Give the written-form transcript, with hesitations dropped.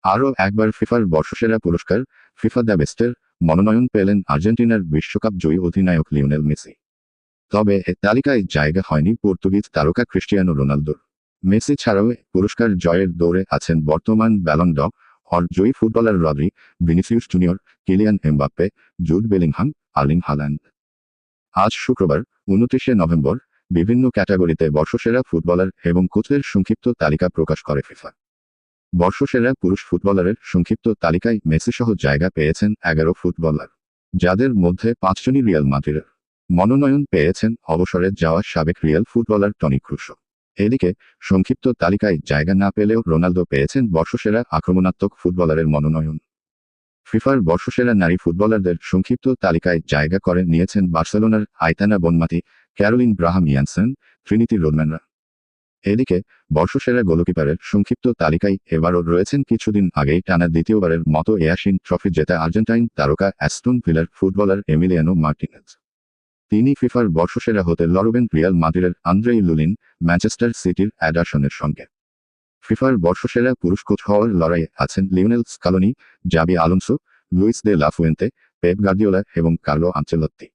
আরও একবার ফিফার বর্ষসেরা পুরস্কার ফিফা দ্য বেস্টের মনোনয়ন পেলেন আর্জেন্টিনার বিশ্বকাপ জয়ী অধিনায়ক লিওনেল মেসি। তবে এ তালিকায় জায়গা হয়নি পর্তুগিজ তারকা ক্রিস্টিয়ানো রোনালদোর। মেসি ছাড়াও পুরস্কার জয়ের দৌড়ে আছেন বর্তমান ব্যালন ড'র জয়ী footballer Rodri, Vinicius Junior, Kylian Mbappe, Jude Bellingham, Erling Haaland. আজ শুক্রবার 29শে নভেম্বর বিভিন্ন ক্যাটাগরিতে বর্ষসেরা ফুটবলার এবং কোচের সংক্ষিপ্ত তালিকা প্রকাশ করে ফিফা। বর্ষসেরা পুরুষ ফুটবলারের সংক্ষিপ্ত তালিকায় মেসিসহ জায়গা পেয়েছেন 11 ফুটবলার, যাদের মধ্যে 5 জনই রিয়াল মাদ্রিদের। মনোনয়ন পেয়েছেন অবসরে যাওয়া সাবেক রিয়াল ফুটবলার টনি ক্রুসো। এদিকে সংক্ষিপ্ত তালিকায় জায়গা না পেলেও রোনালদো পেয়েছেন বর্ষসেরা আক্রমণাত্মক ফুটবলারের মনোনয়ন। ফিফার বর্ষসেরা নারী ফুটবলারদের সংক্ষিপ্ত তালিকায় জায়গা করে নিয়েছেন বার্সেলোনার Aitana Bonmati, Caroline Graham Hansen, Trinity রোডম্যানরা। এদিকে বর্ষসেরা গোলকিপারের সংক্ষিপ্ত তালিকায় এবারও রয়েছেন কিছুদিন আগেই টানা দ্বিতীয়বারের মতো এশিয়ান ট্রফি জেতা আর্জেন্টাইন তারকা অ্যাস্টন ভিলার ফুটবলার এমিলিয়ানো মার্টিনেজ। তিনি ফিফার বর্ষসেরা হতে লড়বেন রিয়াল মাদ্রিদের আন্দ্রেই লুলিন, ম্যানচেস্টার সিটির অ্যাডারসনের সঙ্গে। ফিফার বর্ষসেরা পুরুষ কোচ হওয়ার লড়াইয়ে আছেন Lionel Scaloni, Xabi Alonso, Luis de la Fuente, Pep Guardiola এবং কার্লো আনচেলত্তি।